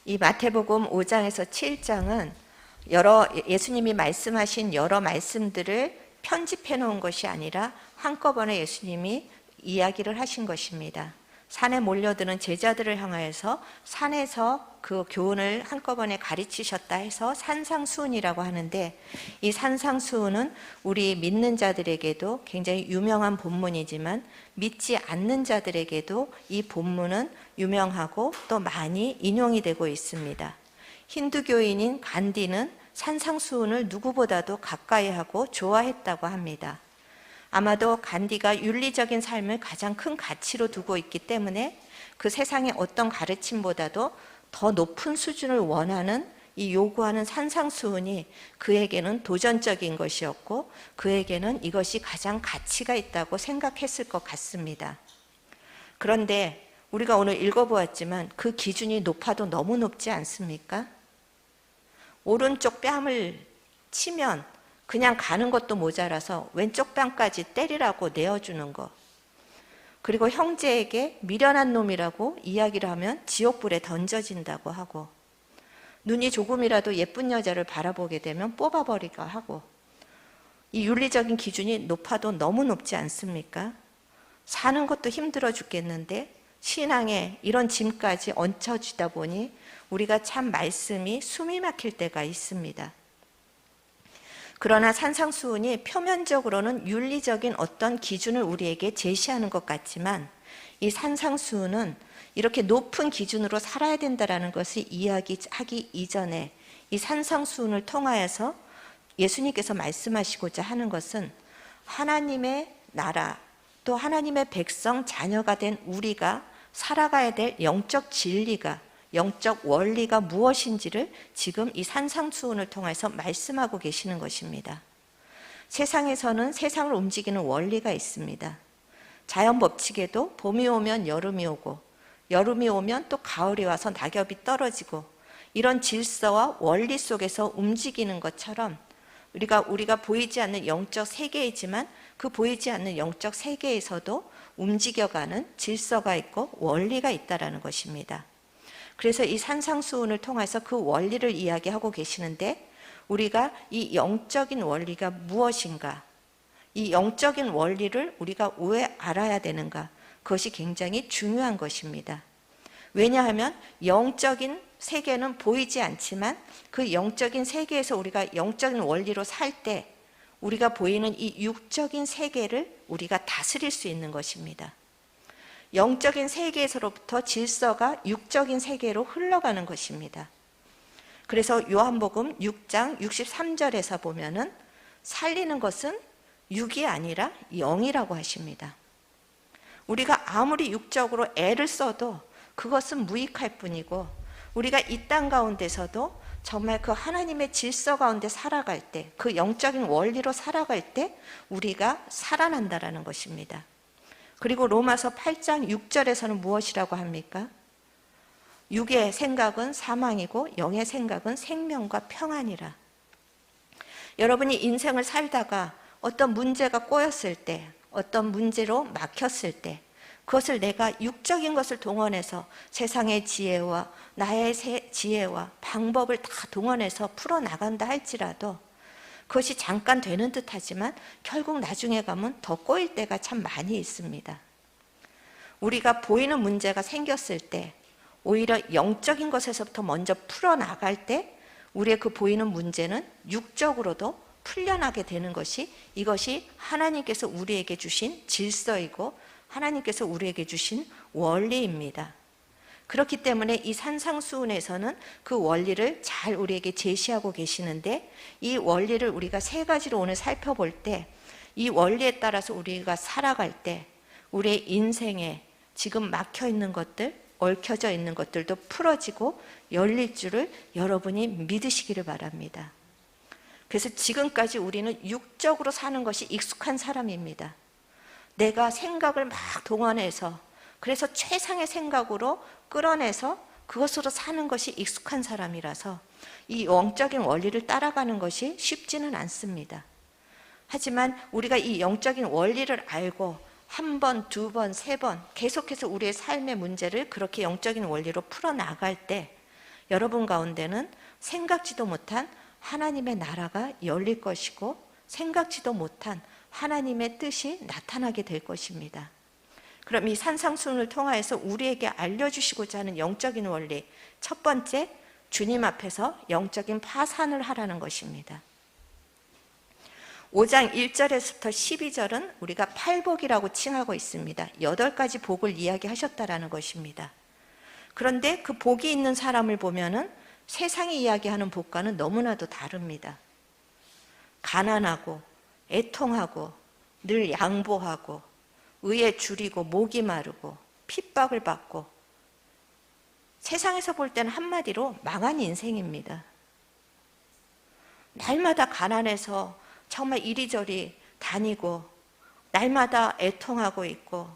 이 마태복음 5장에서 7장은 예수님이 말씀하신 여러 말씀들을 편집해 놓은 것이 아니라 한꺼번에 예수님이 이야기를 하신 것입니다. 산에 몰려드는 제자들을 향하여서 산에서 그 교훈을 한꺼번에 가르치셨다 해서 산상수훈이라고 하는데, 이 산상수훈은 우리 믿는 자들에게도 굉장히 유명한 본문이지만 믿지 않는 자들에게도 이 본문은 유명하고 또 많이 인용이 되고 있습니다. 힌두교인인 간디는 산상수훈을 누구보다도 가까이 하고 좋아했다고 합니다. 아마도 간디가 윤리적인 삶을 가장 큰 가치로 두고 있기 때문에 그 세상의 어떤 가르침보다도 더 높은 수준을 원하는 이 요구하는 산상수훈이 그에게는 도전적인 것이었고, 그에게는 이것이 가장 가치가 있다고 생각했을 것 같습니다. 그런데 우리가 오늘 읽어보았지만 그 기준이 높아도 너무 높지 않습니까? 오른쪽 뺨을 치면 그냥 가는 것도 모자라서 왼쪽 뺨까지 때리라고 내어주는 것, 그리고 형제에게 미련한 놈이라고 이야기를 하면 지옥불에 던져진다고 하고, 눈이 조금이라도 예쁜 여자를 바라보게 되면 뽑아버리고 하고, 이 윤리적인 기준이 높아도 너무 높지 않습니까? 사는 것도 힘들어 죽겠는데 신앙에 이런 짐까지 얹혀지다 보니 우리가 참 말씀이 숨이 막힐 때가 있습니다. 그러나 산상수훈이 표면적으로는 윤리적인 어떤 기준을 우리에게 제시하는 것 같지만, 이 산상수훈은 이렇게 높은 기준으로 살아야 된다는 것을 이야기하기 이전에 이 산상수훈을 통하여서 예수님께서 말씀하시고자 하는 것은 하나님의 나라, 또 하나님의 백성 자녀가 된 우리가 살아가야 될 영적 진리가, 영적 원리가 무엇인지를 지금 이 산상수훈을 통해서 말씀하고 계시는 것입니다. 세상에서는 세상을 움직이는 원리가 있습니다. 자연 법칙에도 봄이 오면 여름이 오고, 여름이 오면 또 가을이 와서 낙엽이 떨어지고, 이런 질서와 원리 속에서 움직이는 것처럼 우리가 보이지 않는 영적 세계이지만 그 보이지 않는 영적 세계에서도 움직여가는 질서가 있고 원리가 있다는 것입니다. 그래서 이 산상수훈을 통해서 그 원리를 이야기하고 계시는데, 우리가 이 영적인 원리가 무엇인가, 이 영적인 원리를 우리가 왜 알아야 되는가, 그것이 굉장히 중요한 것입니다. 왜냐하면 영적인 세계는 보이지 않지만 그 영적인 세계에서 우리가 영적인 원리로 살 때 우리가 보이는 이 육적인 세계를 우리가 다스릴 수 있는 것입니다. 영적인 세계에서로부터 질서가 육적인 세계로 흘러가는 것입니다. 그래서 요한복음 6장 63절에서 보면은 살리는 것은 육이 아니라 영이라고 하십니다. 우리가 아무리 육적으로 애를 써도 그것은 무익할 뿐이고, 우리가 이 땅 가운데서도 정말 그 하나님의 질서 가운데 살아갈 때, 그 영적인 원리로 살아갈 때 우리가 살아난다라는 것입니다. 그리고 로마서 8장 6절에서는 무엇이라고 합니까? 육의 생각은 사망이고 영의 생각은 생명과 평안이라. 여러분이 인생을 살다가 어떤 문제가 꼬였을 때, 어떤 문제로 막혔을 때, 그것을 내가 육적인 것을 동원해서 세상의 지혜와 나의 지혜와 방법을 다 동원해서 풀어나간다 할지라도 그것이 잠깐 되는 듯 하지만 결국 나중에 가면 더 꼬일 때가 참 많이 있습니다. 우리가 보이는 문제가 생겼을 때 오히려 영적인 것에서부터 먼저 풀어나갈 때 우리의 그 보이는 문제는 육적으로도 풀려나게 되는 것이, 이것이 하나님께서 우리에게 주신 질서이고 하나님께서 우리에게 주신 원리입니다. 그렇기 때문에 이 산상수훈에서는 그 원리를 잘 우리에게 제시하고 계시는데, 이 원리를 우리가 세 가지로 오늘 살펴볼 때, 이 원리에 따라서 우리가 살아갈 때 우리의 인생에 지금 막혀 있는 것들, 얽혀져 있는 것들도 풀어지고 열릴 줄을 여러분이 믿으시기를 바랍니다. 그래서 지금까지 우리는 육적으로 사는 것이 익숙한 사람입니다. 내가 생각을 막 동원해서, 그래서 최상의 생각으로 끌어내서 그것으로 사는 것이 익숙한 사람이라서 이 영적인 원리를 따라가는 것이 쉽지는 않습니다. 하지만 우리가 이 영적인 원리를 알고 한 번, 두 번, 세 번 계속해서 우리의 삶의 문제를 그렇게 영적인 원리로 풀어나갈 때 여러분 가운데는 생각지도 못한 하나님의 나라가 열릴 것이고 생각지도 못한 하나님의 뜻이 나타나게 될 것입니다. 그럼 이 산상수훈을 통하여서 우리에게 알려주시고자 하는 영적인 원리, 첫 번째, 주님 앞에서 영적인 파산을 하라는 것입니다. 5장 1절에서부터 12절은 우리가 팔복이라고 칭하고 있습니다. 8가지 복을 이야기하셨다라는 것입니다. 그런데 그 복이 있는 사람을 보면은 세상이 이야기하는 복과는 너무나도 다릅니다. 가난하고 애통하고 늘 양보하고 의에 줄이고 목이 마르고 핍박을 받고 세상에서 볼 때는 한마디로 망한 인생입니다. 날마다 가난해서 정말 이리저리 다니고 날마다 애통하고 있고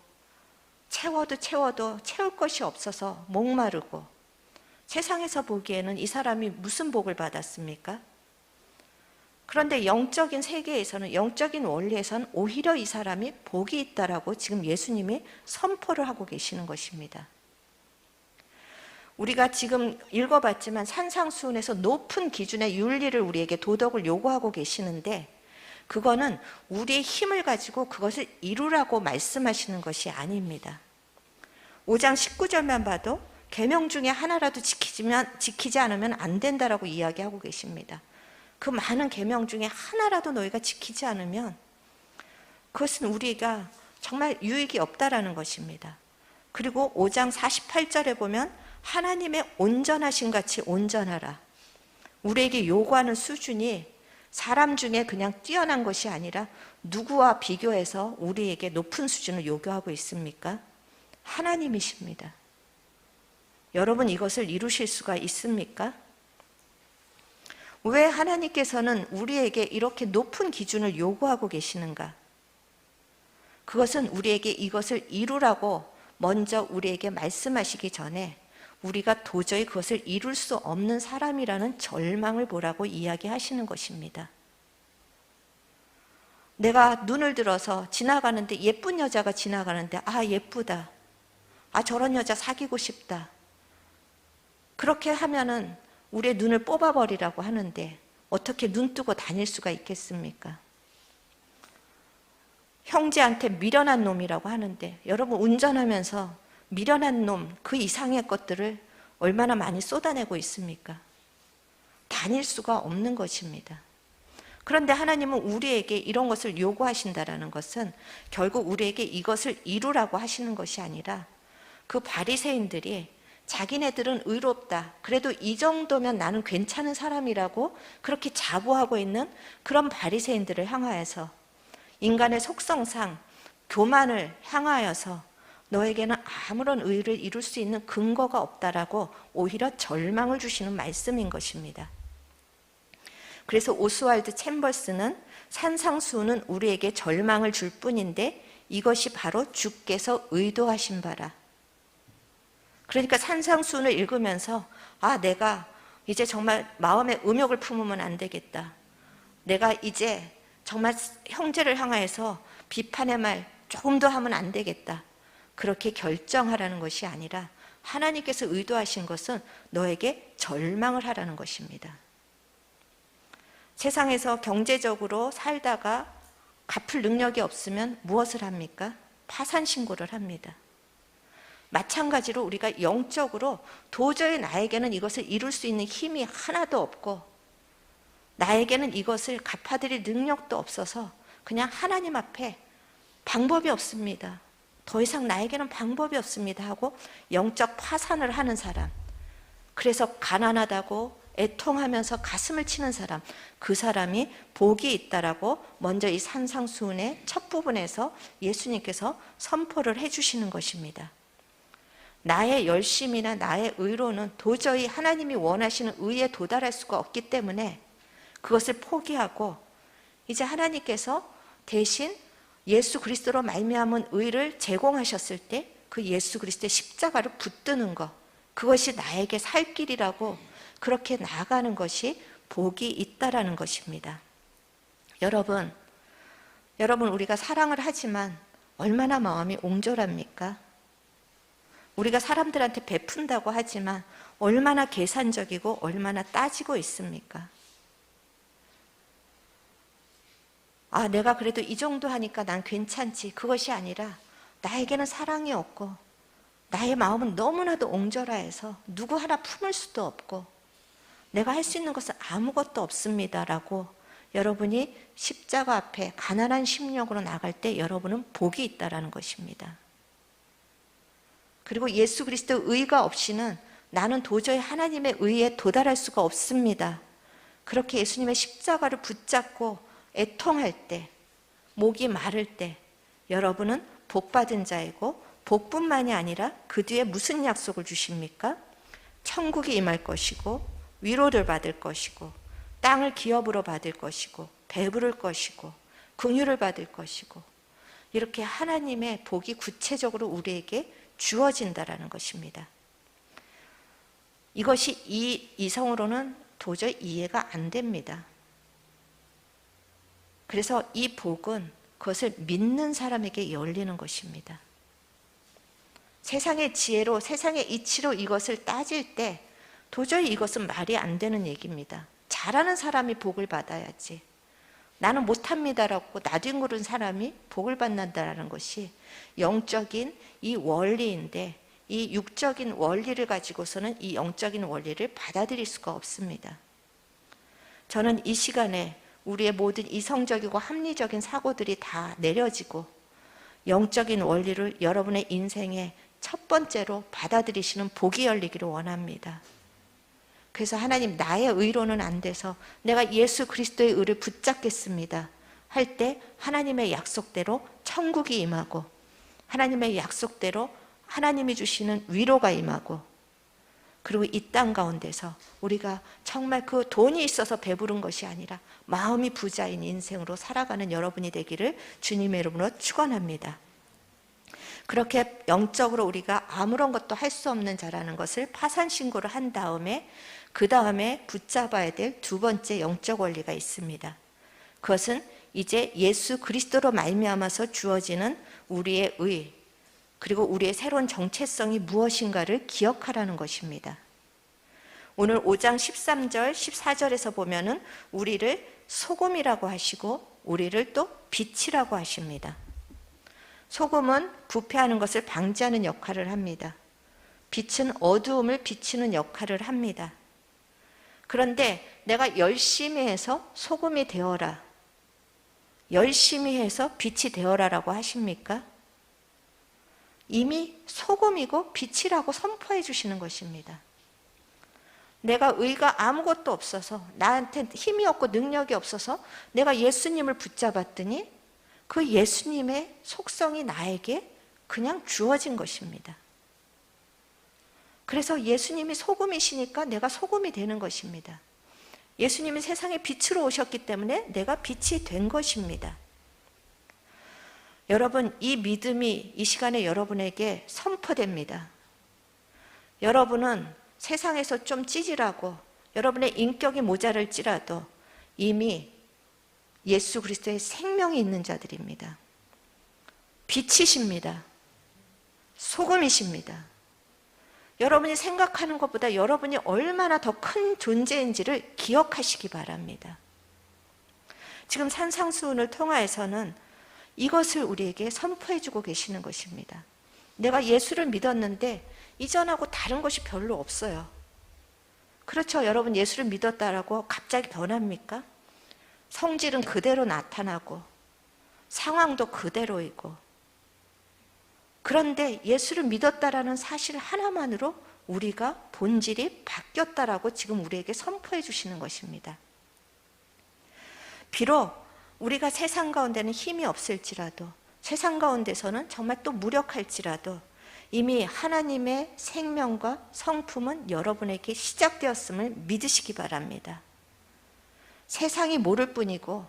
채워도 채울 것이 없어서 목마르고 세상에서 보기에는 이 사람이 무슨 복을 받았습니까? 그런데 영적인 세계에서는, 영적인 원리에서는 오히려 이 사람이 복이 있다라고 지금 예수님이 선포를 하고 계시는 것입니다. 우리가 지금 읽어봤지만 산상수훈에서 높은 기준의 윤리를 우리에게 도덕을 요구하고 계시는데 그거는 우리의 힘을 가지고 그것을 이루라고 말씀하시는 것이 아닙니다. 5장 19절만 봐도 계명 중에 하나라도 지키지 않으면 안 된다라고 이야기하고 계십니다. 그 많은 계명 중에 하나라도 너희가 지키지 않으면 그것은 우리가 정말 유익이 없다라는 것입니다. 그리고 5장 48절에 보면 하나님의 온전하신 같이 온전하라. 우리에게 요구하는 수준이 사람 중에 그냥 뛰어난 것이 아니라 누구와 비교해서 우리에게 높은 수준을 요구하고 있습니까? 하나님이십니다. 여러분 이것을 이루실 수가 있습니까? 왜 하나님께서는 우리에게 이렇게 높은 기준을 요구하고 계시는가? 그것은 우리에게 이것을 이루라고 먼저 우리에게 말씀하시기 전에 우리가 도저히 그것을 이룰 수 없는 사람이라는 절망을 보라고 이야기하시는 것입니다. 내가 눈을 들어서 지나가는데 예쁜 여자가 지나가는데 아 예쁘다. 아 저런 여자 사귀고 싶다. 그렇게 하면은 우리의 눈을 뽑아버리라고 하는데 어떻게 눈 뜨고 다닐 수가 있겠습니까? 형제한테 미련한 놈이라고 하는데 여러분 운전하면서 미련한 놈 그 이상의 것들을 얼마나 많이 쏟아내고 있습니까? 다닐 수가 없는 것입니다. 그런데 하나님은 우리에게 이런 것을 요구하신다라는 것은 결국 우리에게 이것을 이루라고 하시는 것이 아니라 그 바리새인들이 자기네들은 의롭다. 그래도 이 정도면 나는 괜찮은 사람이라고 그렇게 자부하고 있는 그런 바리새인들을 향하여서 인간의 속성상 교만을 향하여서 너에게는 아무런 의를 이룰 수 있는 근거가 없다라고 오히려 절망을 주시는 말씀인 것입니다. 그래서 오스왈드 챔버스는 산상수훈은 우리에게 절망을 줄 뿐인데 이것이 바로 주께서 의도하신 바라. 그러니까 산상수훈을 읽으면서 아 내가 이제 정말 마음에 음욕을 품으면 안 되겠다. 내가 이제 정말 형제를 향하여서 비판의 말 조금 더 하면 안 되겠다. 그렇게 결정하라는 것이 아니라 하나님께서 의도하신 것은 너에게 절망을 하라는 것입니다. 세상에서 경제적으로 살다가 갚을 능력이 없으면 무엇을 합니까? 파산 신고를 합니다. 마찬가지로 우리가 영적으로 도저히 나에게는 이것을 이룰 수 있는 힘이 하나도 없고 나에게는 이것을 갚아드릴 능력도 없어서 그냥 하나님 앞에 방법이 없습니다. 더 이상 나에게는 방법이 없습니다 하고 영적 파산을 하는 사람, 그래서 가난하다고 애통하면서 가슴을 치는 사람, 그 사람이 복이 있다라고 먼저 이 산상수훈의 첫 부분에서 예수님께서 선포를 해주시는 것입니다. 나의 열심이나 나의 의로는 도저히 하나님이 원하시는 의에 도달할 수가 없기 때문에 그것을 포기하고 이제 하나님께서 대신 예수 그리스도로 말미암은 의를 제공하셨을 때 그 예수 그리스도의 십자가를 붙드는 것, 그것이 나에게 살 길이라고 그렇게 나아가는 것이 복이 있다라는 것입니다. 여러분 우리가 사랑을 하지만 얼마나 마음이 옹졸합니까? 우리가 사람들한테 베푼다고 하지만 얼마나 계산적이고 얼마나 따지고 있습니까? 아, 내가 그래도 이 정도 하니까 난 괜찮지. 그것이 아니라 나에게는 사랑이 없고 나의 마음은 너무나도 옹졸해서 누구 하나 품을 수도 없고 내가 할 수 있는 것은 아무것도 없습니다라고 여러분이 십자가 앞에 가난한 심령으로 나갈 때 여러분은 복이 있다라는 것입니다. 그리고 예수 그리스도의 의가 없이는 나는 도저히 하나님의 의에 도달할 수가 없습니다. 그렇게 예수님의 십자가를 붙잡고 애통할 때, 목이 마를 때 여러분은 복받은 자이고 복뿐만이 아니라 그 뒤에 무슨 약속을 주십니까? 천국이 임할 것이고 위로를 받을 것이고 땅을 기업으로 받을 것이고 배부를 것이고 긍휼을 받을 것이고 이렇게 하나님의 복이 구체적으로 우리에게 주어진다라는 것입니다. 이것이 이성으로는 도저히 이해가 안 됩니다. 그래서 이 복은 그것을 믿는 사람에게 열리는 것입니다. 세상의 지혜로, 세상의 이치로 이것을 따질 때 도저히 이것은 말이 안 되는 얘기입니다. 잘하는 사람이 복을 받아야지. 나는 못합니다라고 나뒹구른 사람이 복을 받는다는 것이 영적인 이 원리인데 이 육적인 원리를 가지고서는 이 영적인 원리를 받아들일 수가 없습니다. 저는 이 시간에 우리의 모든 이성적이고 합리적인 사고들이 다 내려지고 영적인 원리를 여러분의 인생의 첫 번째로 받아들이시는 복이 열리기를 원합니다. 그래서 하나님 나의 의로는 안 돼서 내가 예수 그리스도의 의를 붙잡겠습니다 할 때 하나님의 약속대로 천국이 임하고 하나님의 약속대로 하나님이 주시는 위로가 임하고 그리고 이 땅 가운데서 우리가 정말 그 돈이 있어서 배부른 것이 아니라 마음이 부자인 인생으로 살아가는 여러분이 되기를 주님의 이름으로 축원합니다. 그렇게 영적으로 우리가 아무런 것도 할 수 없는 자라는 것을 파산신고를 한 다음에 그 다음에 붙잡아야 될 두 번째 영적 원리가 있습니다. 그것은 이제 예수 그리스도로 말미암아서 주어지는 우리의 의 그리고 우리의 새로운 정체성이 무엇인가를 기억하라는 것입니다. 오늘 5장 13절 14절에서 보면은 우리를 소금이라고 하시고 우리를 또 빛이라고 하십니다. 소금은 부패하는 것을 방지하는 역할을 합니다. 빛은 어두움을 비치는 역할을 합니다. 그런데 내가 열심히 해서 소금이 되어라, 열심히 해서 빛이 되어라라고 하십니까? 이미 소금이고 빛이라고 선포해 주시는 것입니다. 내가 의가 아무것도 없어서 나한테 힘이 없고 능력이 없어서 내가 예수님을 붙잡았더니 그 예수님의 속성이 나에게 그냥 주어진 것입니다. 그래서 예수님이 소금이시니까 내가 소금이 되는 것입니다. 예수님이 세상에 빛으로 오셨기 때문에 내가 빛이 된 것입니다. 여러분, 이 믿음이 이 시간에 여러분에게 선포됩니다. 여러분은 세상에서 좀 찌질하고 여러분의 인격이 모자랄지라도 이미 예수 그리스도의 생명이 있는 자들입니다. 빛이십니다. 소금이십니다. 여러분이 생각하는 것보다 여러분이 얼마나 더 큰 존재인지를 기억하시기 바랍니다. 지금 산상수훈을 통하여서는 이것을 우리에게 선포해주고 계시는 것입니다. 내가 예수를 믿었는데 이전하고 다른 것이 별로 없어요. 그렇죠? 여러분 예수를 믿었다라고 갑자기 변합니까? 성질은 그대로 나타나고 상황도 그대로이고 그런데 예수를 믿었다라는 사실 하나만으로 우리가 본질이 바뀌었다라고 지금 우리에게 선포해 주시는 것입니다. 비록 우리가 세상 가운데는 힘이 없을지라도 세상 가운데서는 정말 또 무력할지라도 이미 하나님의 생명과 성품은 여러분에게 시작되었음을 믿으시기 바랍니다. 세상이 모를 뿐이고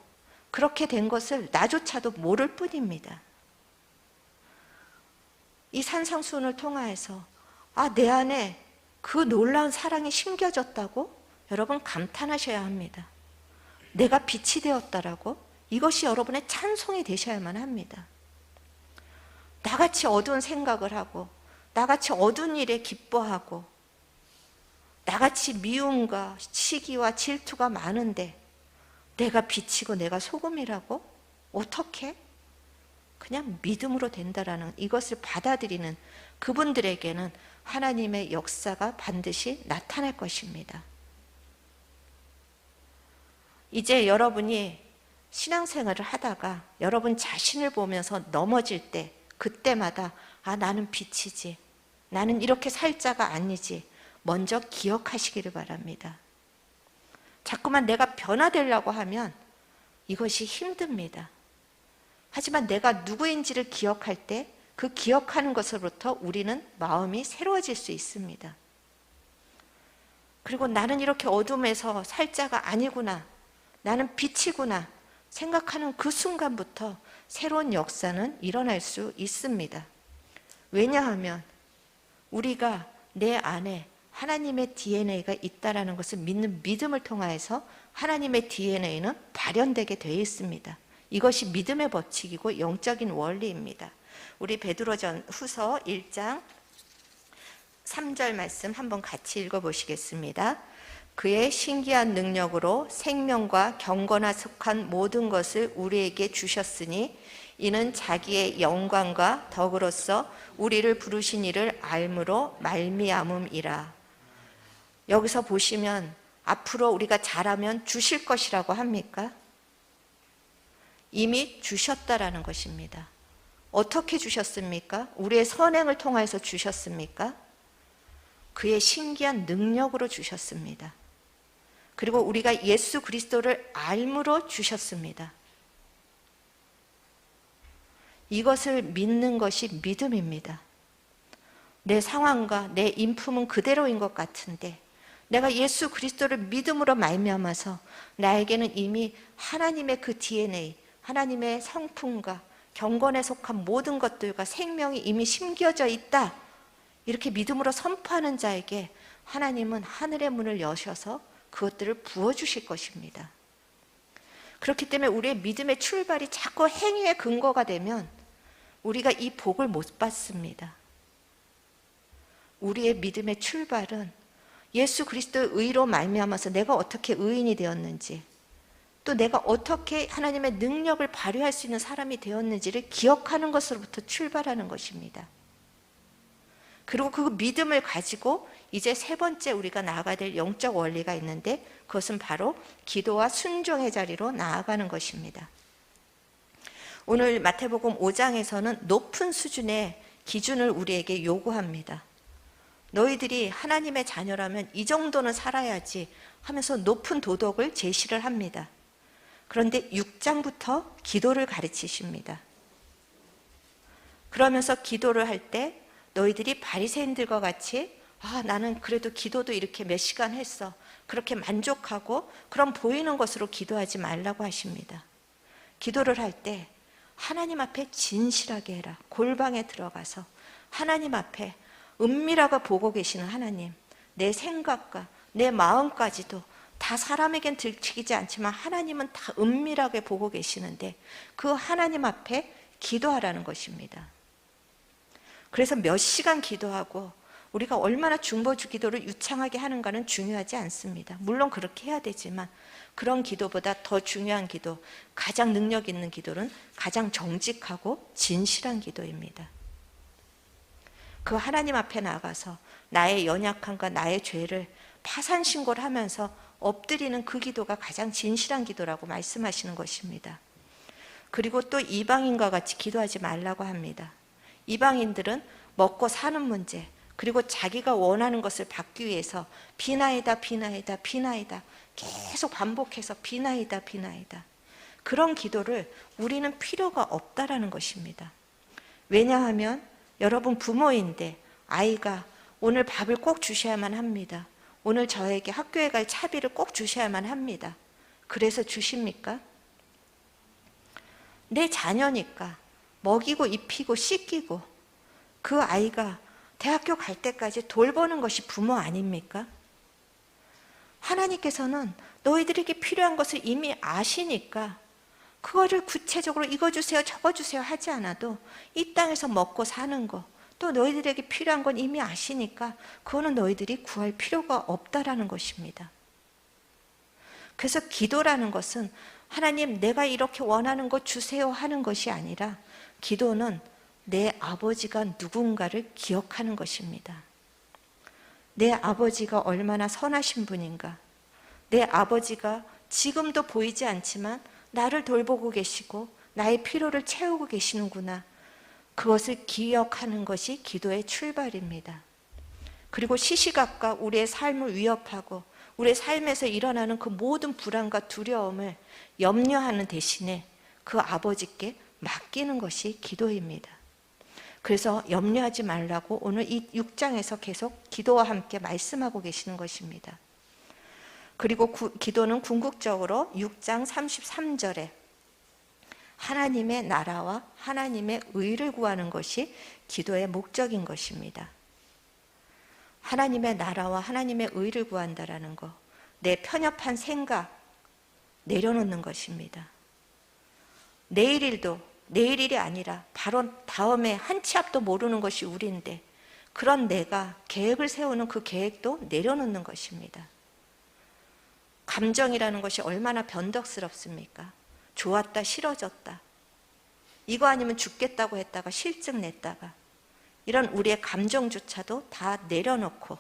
그렇게 된 것을 나조차도 모를 뿐입니다. 이 산상수훈을 통하여서 내 안에 그 놀라운 사랑이 심겨졌다고 여러분 감탄하셔야 합니다. 내가 빛이 되었다라고 이것이 여러분의 찬송이 되셔야만 합니다. 나같이 어두운 생각을 하고 나같이 어두운 일에 기뻐하고 나같이 미움과 시기와 질투가 많은데 내가 빛이고 내가 소금이라고? 어떻게? 그냥 믿음으로 된다라는 이것을 받아들이는 그분들에게는 하나님의 역사가 반드시 나타날 것입니다. 이제 여러분이 신앙생활을 하다가 여러분 자신을 보면서 넘어질 때 그때마다 나는 빛이지, 나는 이렇게 살 자가 아니지, 먼저 기억하시기를 바랍니다. 자꾸만 내가 변화되려고 하면 이것이 힘듭니다. 하지만 내가 누구인지를 기억할 때 그 기억하는 것으로부터 우리는 마음이 새로워질 수 있습니다. 그리고 나는 이렇게 어둠에서 살 자가 아니구나, 나는 빛이구나 생각하는 그 순간부터 새로운 역사는 일어날 수 있습니다. 왜냐하면 우리가 내 안에 하나님의 DNA가 있다는 것을 믿는 믿음을 통하여서 하나님의 DNA는 발현되게 되어 있습니다. 이것이 믿음의 법칙이고 영적인 원리입니다. 우리 베드로전후서 1장 3절 말씀 한번 같이 읽어보시겠습니다. 그의 신기한 능력으로 생명과 경건에 속한 모든 것을 우리에게 주셨으니 이는 자기의 영광과 덕으로서 우리를 부르신 이를 알므로 말미암음이라. 여기서 보시면 앞으로 우리가 잘하면 주실 것이라고 합니까? 이미 주셨다라는 것입니다. 어떻게 주셨습니까? 우리의 선행을 통해서 주셨습니까? 그의 신기한 능력으로 주셨습니다. 그리고 우리가 예수 그리스도를 알므로 주셨습니다. 이것을 믿는 것이 믿음입니다. 내 상황과 내 인품은 그대로인 것 같은데 내가 예수 그리스도를 믿음으로 말미암아서 나에게는 이미 하나님의 그 DNA, 하나님의 성품과 경건에 속한 모든 것들과 생명이 이미 심겨져 있다, 이렇게 믿음으로 선포하는 자에게 하나님은 하늘의 문을 여셔서 그것들을 부어주실 것입니다. 그렇기 때문에 우리의 믿음의 출발이 자꾸 행위의 근거가 되면 우리가 이 복을 못 받습니다. 우리의 믿음의 출발은 예수 그리스도의 의로 말미암아서 내가 어떻게 의인이 되었는지, 또 내가 어떻게 하나님의 능력을 발휘할 수 있는 사람이 되었는지를 기억하는 것으로부터 출발하는 것입니다. 그리고 그 믿음을 가지고 이제 세 번째 우리가 나아가야 될 영적 원리가 있는데 그것은 바로 기도와 순종의 자리로 나아가는 것입니다. 오늘 마태복음 5장에서는 높은 수준의 기준을 우리에게 요구합니다. 너희들이 하나님의 자녀라면 이 정도는 살아야지 하면서 높은 도덕을 제시를 합니다. 그런데 6장부터 기도를 가르치십니다. 그러면서 기도를 할 때 너희들이 바리새인들과 같이 나는 그래도 기도도 이렇게 몇 시간 했어, 그렇게 만족하고 그럼 보이는 것으로 기도하지 말라고 하십니다. 기도를 할 때 하나님 앞에 진실하게 해라. 골방에 들어가서 하나님 앞에 은밀하게 보고 계시는 하나님, 내 생각과 내 마음까지도 다 사람에겐 들키지 않지만 하나님은 다 은밀하게 보고 계시는데 그 하나님 앞에 기도하라는 것입니다. 그래서 몇 시간 기도하고 우리가 얼마나 중보주 기도를 유창하게 하는가는 중요하지 않습니다. 물론 그렇게 해야 되지만 그런 기도보다 더 중요한 기도, 가장 능력 있는 기도는 가장 정직하고 진실한 기도입니다. 그 하나님 앞에 나가서 나의 연약함과 나의 죄를 파산 신고를 하면서 엎드리는 그 기도가 가장 진실한 기도라고 말씀하시는 것입니다. 그리고 또 이방인과 같이 기도하지 말라고 합니다. 이방인들은 먹고 사는 문제, 그리고 자기가 원하는 것을 받기 위해서 비나이다 비나이다 비나이다 계속 반복해서 비나이다 비나이다, 그런 기도를 우리는 필요가 없다라는 것입니다. 왜냐하면 여러분 부모인데 아이가 오늘 밥을 꼭 주셔야만 합니다. 오늘 저에게 학교에 갈 차비를 꼭 주셔야만 합니다. 그래서 주십니까? 내 자녀니까 먹이고 입히고 씻기고 그 아이가 대학교 갈 때까지 돌보는 것이 부모 아닙니까? 하나님께서는 너희들에게 필요한 것을 이미 아시니까 그거를 구체적으로 이거 주세요 저거 주세요 하지 않아도 이 땅에서 먹고 사는 거, 또 너희들에게 필요한 건 이미 아시니까 그거는 너희들이 구할 필요가 없다라는 것입니다. 그래서 기도라는 것은 하나님 내가 이렇게 원하는 거 주세요 하는 것이 아니라 기도는 내 아버지가 누군가를 기억하는 것입니다. 내 아버지가 얼마나 선하신 분인가, 내 아버지가 지금도 보이지 않지만 나를 돌보고 계시고 나의 필요를 채우고 계시는구나, 그것을 기억하는 것이 기도의 출발입니다. 그리고 시시각각 우리의 삶을 위협하고 우리의 삶에서 일어나는 그 모든 불안과 두려움을 염려하는 대신에 그 아버지께 맡기는 것이 기도입니다. 그래서 염려하지 말라고 오늘 이 6장에서 계속 기도와 함께 말씀하고 계시는 것입니다. 그리고 기도는 궁극적으로 6장 33절에 하나님의 나라와 하나님의 의를 구하는 것이 기도의 목적인 것입니다. 하나님의 나라와 하나님의 의를 구한다라는 것, 내 편협한 생각 내려놓는 것입니다. 내일 일도 내일 일이 아니라 바로 다음에 한 치 앞도 모르는 것이 우리인데 그런 내가 계획을 세우는 그 계획도 내려놓는 것입니다. 감정이라는 것이 얼마나 변덕스럽습니까? 좋았다 싫어졌다, 이거 아니면 죽겠다고 했다가 실증 냈다가, 이런 우리의 감정조차도 다 내려놓고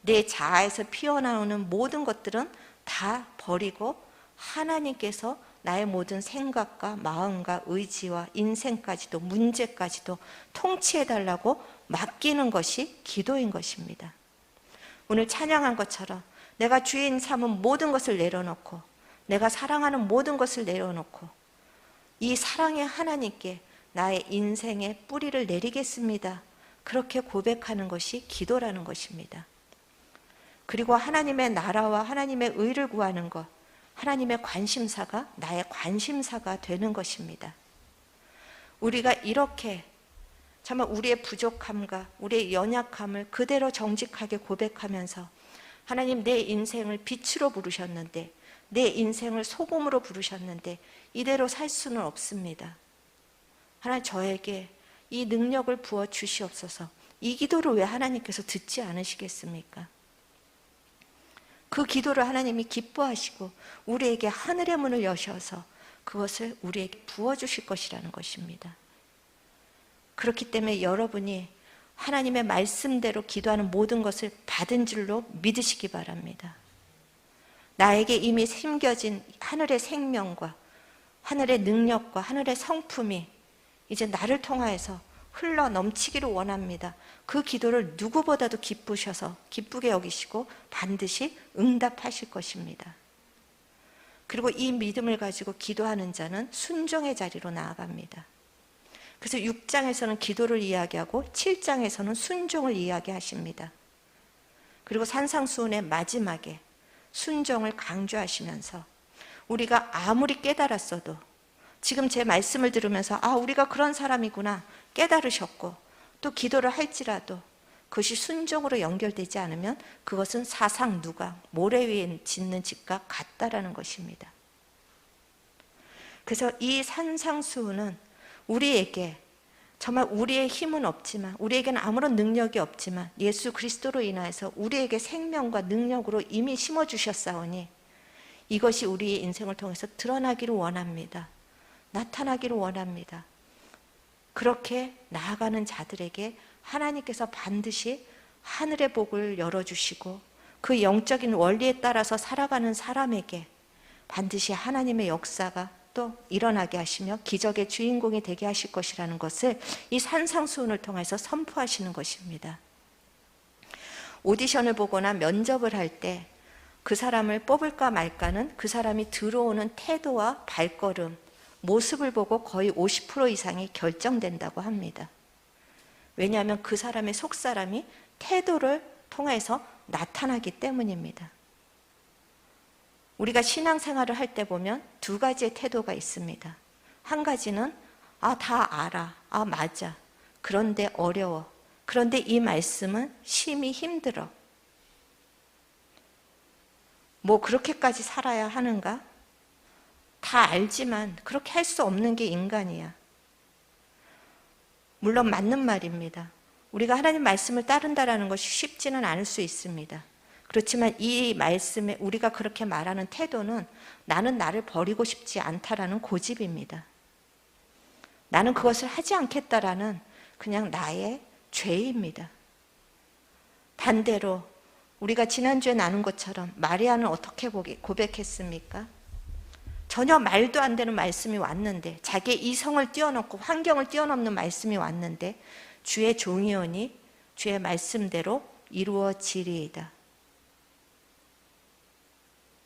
내 자아에서 피어나오는 모든 것들은 다 버리고 하나님께서 나의 모든 생각과 마음과 의지와 인생까지도 문제까지도 통치해달라고 맡기는 것이 기도인 것입니다. 오늘 찬양한 것처럼 내가 주인 삼은 모든 것을 내려놓고 내가 사랑하는 모든 것을 내려놓고 이 사랑의 하나님께 나의 인생의 뿌리를 내리겠습니다, 그렇게 고백하는 것이 기도라는 것입니다. 그리고 하나님의 나라와 하나님의 의를 구하는 것, 하나님의 관심사가 나의 관심사가 되는 것입니다. 우리가 이렇게 정말 우리의 부족함과 우리의 연약함을 그대로 정직하게 고백하면서 하나님 내 인생을 빛으로 부르셨는데, 내 인생을 소금으로 부르셨는데 이대로 살 수는 없습니다. 하나님 저에게 이 능력을 부어 주시옵소서. 이 기도를 왜 하나님께서 듣지 않으시겠습니까? 그 기도를 하나님이 기뻐하시고 우리에게 하늘의 문을 여셔서 그것을 우리에게 부어주실 것이라는 것입니다. 그렇기 때문에 여러분이 하나님의 말씀대로 기도하는 모든 것을 받은 줄로 믿으시기 바랍니다. 나에게 이미 심겨진 하늘의 생명과 하늘의 능력과 하늘의 성품이 이제 나를 통하여서 흘러 넘치기를 원합니다. 그 기도를 누구보다도 기쁘게 여기시고 반드시 응답하실 것입니다. 그리고 이 믿음을 가지고 기도하는 자는 순종의 자리로 나아갑니다. 그래서 6장에서는 기도를 이야기하고 7장에서는 순종을 이야기하십니다. 그리고 산상수훈의 마지막에 순종을 강조하시면서 우리가 아무리 깨달았어도 지금 제 말씀을 들으면서 우리가 그런 사람이구나 깨달으셨고 또 기도를 할지라도 그것이 순종으로 연결되지 않으면 그것은 사상 누각, 모래 위에 짓는 집과 같다라는 것입니다. 그래서 이 산상수훈은 우리에게 정말 우리의 힘은 없지만, 우리에게는 아무런 능력이 없지만 예수 그리스도로 인하여서 우리에게 생명과 능력으로 이미 심어주셨사오니 이것이 우리의 인생을 통해서 드러나기를 원합니다. 나타나기를 원합니다. 그렇게 나아가는 자들에게 하나님께서 반드시 하늘의 복을 열어주시고 그 영적인 원리에 따라서 살아가는 사람에게 반드시 하나님의 역사가 또 일어나게 하시며 기적의 주인공이 되게 하실 것이라는 것을 이 산상수훈을 통해서 선포하시는 것입니다. 오디션을 보거나 면접을 할 때 그 사람을 뽑을까 말까는 그 사람이 들어오는 태도와 발걸음, 모습을 보고 거의 50% 이상이 결정된다고 합니다. 왜냐하면 그 사람의 속사람이 태도를 통해서 나타나기 때문입니다. 우리가 신앙생활을 할 때 보면 두 가지의 태도가 있습니다. 한 가지는 다 알아, 맞아, 그런데 어려워, 그런데 이 말씀은 심히 힘들어, 뭐 그렇게까지 살아야 하는가? 다 알지만 그렇게 할 수 없는 게 인간이야. 물론 맞는 말입니다. 우리가 하나님 말씀을 따른다라는 것이 쉽지는 않을 수 있습니다. 그렇지만 이 말씀에 우리가 그렇게 말하는 태도는 나는 나를 버리고 싶지 않다라는 고집입니다. 나는 그것을 하지 않겠다라는 그냥 나의 죄입니다. 반대로 우리가 지난주에 나눈 것처럼 마리아는 어떻게 고백했습니까? 전혀 말도 안 되는 말씀이 왔는데, 자기의 이성을 뛰어넘고 환경을 뛰어넘는 말씀이 왔는데 주의 종이오니 주의 말씀대로 이루어지리이다.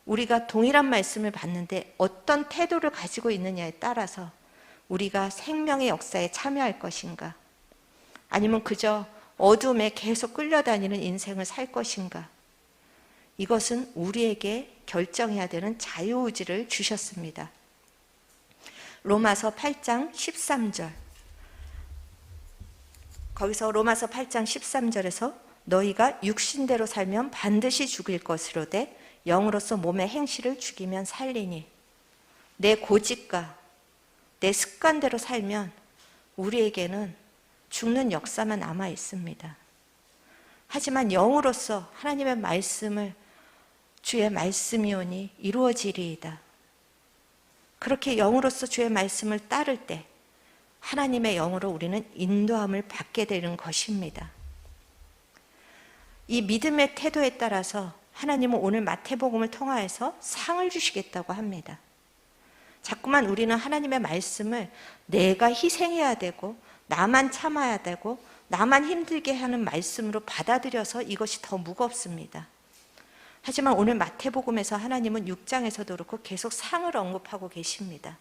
우리가 동일한 말씀을 받는데 어떤 태도를 가지고 있느냐에 따라서 우리가 생명의 역사에 참여할 것인가, 아니면 그저 어둠에 계속 끌려다니는 인생을 살 것인가, 이것은 우리에게 결정해야 되는 자유의지를 주셨습니다. 로마서 8장 13절, 거기서 로마서 8장 13절에서 너희가 육신대로 살면 반드시 죽일 것으로되 영으로서 몸의 행실을 죽이면 살리니, 내 고집과 내 습관대로 살면 우리에게는 죽는 역사만 남아 있습니다. 하지만 영으로서 하나님의 말씀을 주의 말씀이오니 이루어지리이다. 그렇게 영으로서 주의 말씀을 따를 때 하나님의 영으로 우리는 인도함을 받게 되는 것입니다. 이 믿음의 태도에 따라서 하나님은 오늘 마태복음을 통하여서 상을 주시겠다고 합니다. 자꾸만 우리는 하나님의 말씀을 내가 희생해야 되고 나만 참아야 되고 나만 힘들게 하는 말씀으로 받아들여서 이것이 더 무겁습니다. 하지만 오늘 마태복음에서 하나님은 6장에서도 그렇고 계속 상을 언급하고 계십니다.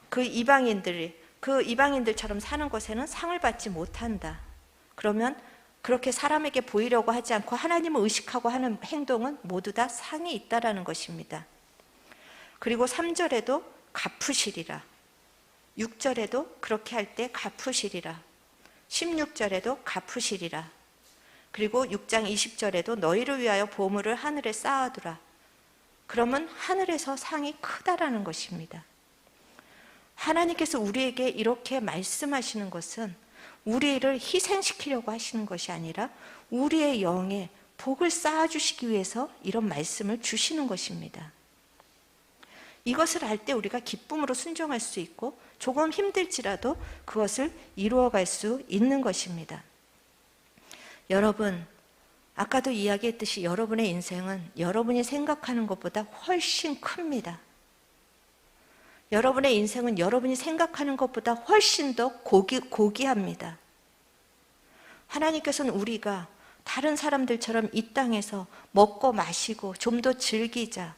그 이방인들처럼 사는 것에는 상을 받지 못한다. 그러면 그렇게 사람에게 보이려고 하지 않고 하나님을 의식하고 하는 행동은 모두 다 상이 있다라는 것입니다. 그리고 3절에도 갚으시리라, 6절에도 그렇게 할 때 갚으시리라, 16절에도 갚으시리라, 그리고 6장 20절에도 너희를 위하여 보물을 하늘에 쌓아두라. 그러면 하늘에서 상이 크다라는 것입니다. 하나님께서 우리에게 이렇게 말씀하시는 것은 우리를 희생시키려고 하시는 것이 아니라 우리의 영에 복을 쌓아주시기 위해서 이런 말씀을 주시는 것입니다. 이것을 알 때 우리가 기쁨으로 순종할 수 있고 조금 힘들지라도 그것을 이루어갈 수 있는 것입니다. 여러분, 아까도 이야기했듯이 여러분의 인생은 여러분이 생각하는 것보다 훨씬 큽니다. 여러분의 인생은 여러분이 생각하는 것보다 훨씬 더 고귀합니다. 하나님께서는 우리가 다른 사람들처럼 이 땅에서 먹고 마시고 좀 더 즐기자,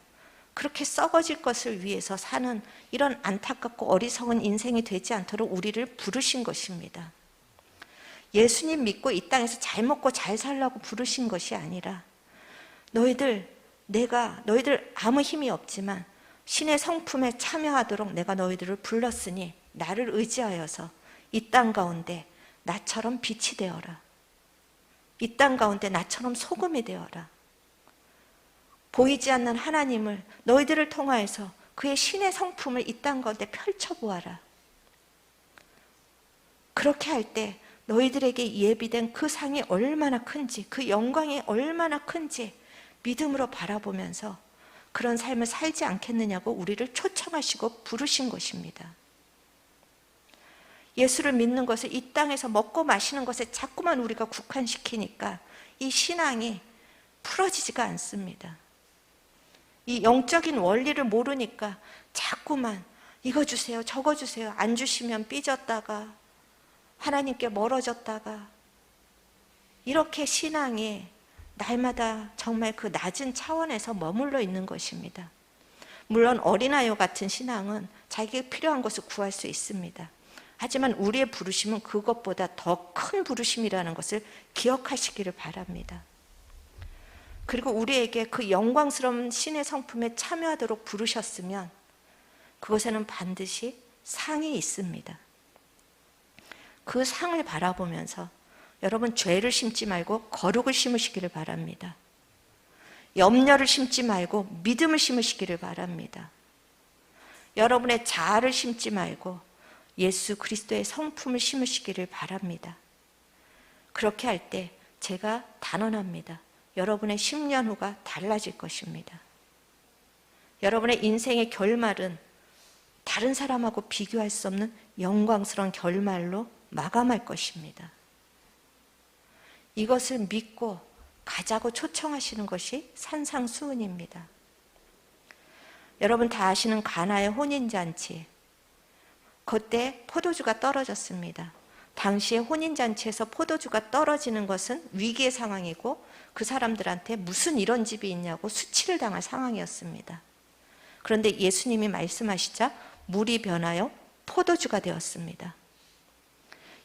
그렇게 썩어질 것을 위해서 사는 이런 안타깝고 어리석은 인생이 되지 않도록 우리를 부르신 것입니다. 예수님 믿고 이 땅에서 잘 먹고 잘 살라고 부르신 것이 아니라 너희들 아무 힘이 없지만 신의 성품에 참여하도록 내가 너희들을 불렀으니 나를 의지하여서 이 땅 가운데 나처럼 빛이 되어라. 이 땅 가운데 나처럼 소금이 되어라. 보이지 않는 하나님을 너희들을 통하여서 그의 신의 성품을 이 땅 가운데 펼쳐보아라. 그렇게 할 때 너희들에게 예비된 그 상이 얼마나 큰지, 그 영광이 얼마나 큰지 믿음으로 바라보면서 그런 삶을 살지 않겠느냐고 우리를 초청하시고 부르신 것입니다. 예수를 믿는 것을 이 땅에서 먹고 마시는 것에 자꾸만 우리가 국한시키니까 이 신앙이 풀어지지가 않습니다. 이 영적인 원리를 모르니까 자꾸만 이거 주세요, 저거 주세요, 안 주시면 삐졌다가 하나님께 멀어졌다가, 이렇게 신앙이 날마다 정말 그 낮은 차원에서 머물러 있는 것입니다. 물론 어린아이와 같은 신앙은 자기에게 필요한 것을 구할 수 있습니다. 하지만 우리의 부르심은 그것보다 더 큰 부르심이라는 것을 기억하시기를 바랍니다. 그리고 우리에게 그 영광스러운 신의 성품에 참여하도록 부르셨으면 그것에는 반드시 상이 있습니다. 그 상을 바라보면서 여러분, 죄를 심지 말고 거룩을 심으시기를 바랍니다. 염려를 심지 말고 믿음을 심으시기를 바랍니다. 여러분의 자아를 심지 말고 예수 그리스도의 성품을 심으시기를 바랍니다. 그렇게 할 때 제가 단언합니다. 여러분의 10년 후가 달라질 것입니다. 여러분의 인생의 결말은 다른 사람하고 비교할 수 없는 영광스러운 결말로 마감할 것입니다. 이것을 믿고 가자고 초청하시는 것이 산상수훈입니다. 여러분 다 아시는 가나의 혼인잔치, 그때 포도주가 떨어졌습니다. 당시에 혼인잔치에서 포도주가 떨어지는 것은 위기의 상황이고 그 사람들한테 무슨 이런 집이 있냐고 수치를 당할 상황이었습니다. 그런데 예수님이 말씀하시자 물이 변하여 포도주가 되었습니다.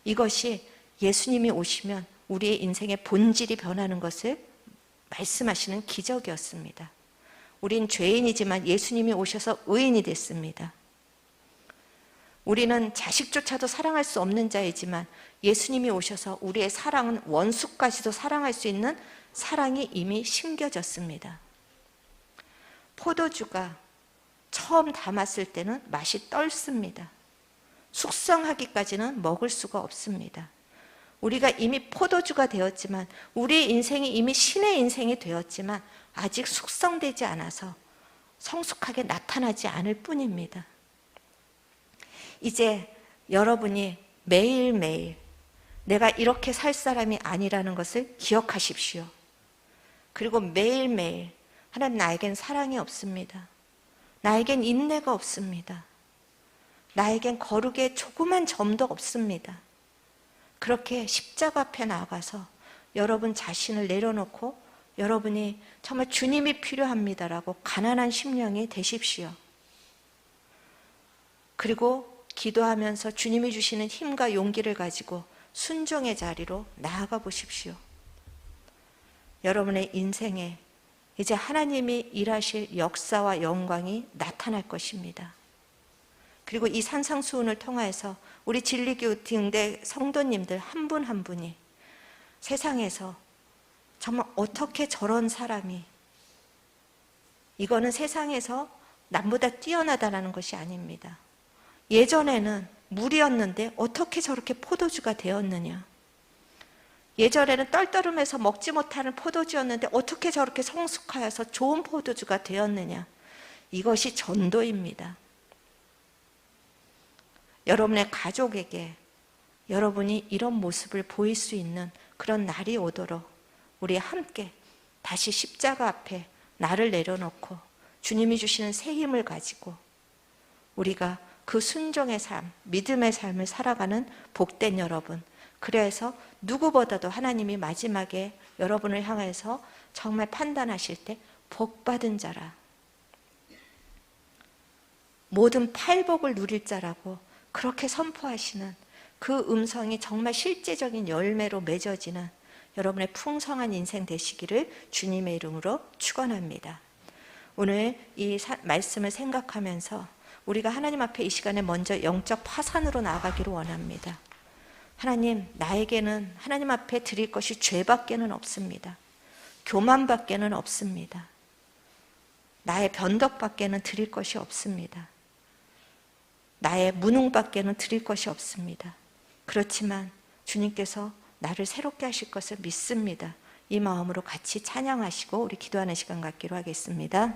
이것이 예수님이 오시면 우리의 인생의 본질이 변하는 것을 말씀하시는 기적이었습니다. 우린 죄인이지만 예수님이 오셔서 의인이 됐습니다. 우리는 자식조차도 사랑할 수 없는 자이지만 예수님이 오셔서 우리의 사랑은 원수까지도 사랑할 수 있는 사랑이 이미 심겨졌습니다. 포도주가 처음 담았을 때는 맛이 떨습니다. 숙성하기까지는 먹을 수가 없습니다. 우리가 이미 포도주가 되었지만, 우리의 인생이 이미 신의 인생이 되었지만 아직 숙성되지 않아서 성숙하게 나타나지 않을 뿐입니다. 이제 여러분이 매일매일 내가 이렇게 살 사람이 아니라는 것을 기억하십시오. 그리고 매일매일 하나님, 나에겐 사랑이 없습니다. 나에겐 인내가 없습니다. 나에겐 거룩의 조그만 점도 없습니다. 그렇게 십자가 앞에 나가서 여러분 자신을 내려놓고 여러분이 정말 주님이 필요합니다라고 가난한 심령이 되십시오. 그리고 기도하면서 주님이 주시는 힘과 용기를 가지고 순종의 자리로 나아가 보십시오. 여러분의 인생에 이제 하나님이 일하실 역사와 영광이 나타날 것입니다. 그리고 이 산상수훈을 통해서 우리 진리교회 등대 성도님들 한 분 한 분이 세상에서 정말 어떻게 저런 사람이, 이거는 세상에서 남보다 뛰어나다라는 것이 아닙니다. 예전에는 물이었는데 어떻게 저렇게 포도주가 되었느냐. 예전에는 떨떠름해서 먹지 못하는 포도주였는데 어떻게 저렇게 성숙하여서 좋은 포도주가 되었느냐. 이것이 전도입니다. 여러분의 가족에게 여러분이 이런 모습을 보일 수 있는 그런 날이 오도록 우리 함께 다시 십자가 앞에 나를 내려놓고 주님이 주시는 새 힘을 가지고 우리가 그 순종의 삶, 믿음의 삶을 살아가는 복된 여러분, 그래서 누구보다도 하나님이 마지막에 여러분을 향해서 정말 판단하실 때 복받은 자라, 모든 팔복을 누릴 자라고 그렇게 선포하시는 그 음성이 정말 실제적인 열매로 맺어지는 여러분의 풍성한 인생 되시기를 주님의 이름으로 축원합니다. 오늘 이 말씀을 생각하면서 우리가 하나님 앞에 이 시간에 먼저 영적 파산으로 나아가기를 원합니다. 하나님, 나에게는 하나님 앞에 드릴 것이 죄밖에는 없습니다. 교만밖에는 없습니다. 나의 변덕밖에는 드릴 것이 없습니다. 나의 무능밖에는 드릴 것이 없습니다. 그렇지만 주님께서 나를 새롭게 하실 것을 믿습니다. 이 마음으로 같이 찬양하시고 우리 기도하는 시간 갖기로 하겠습니다.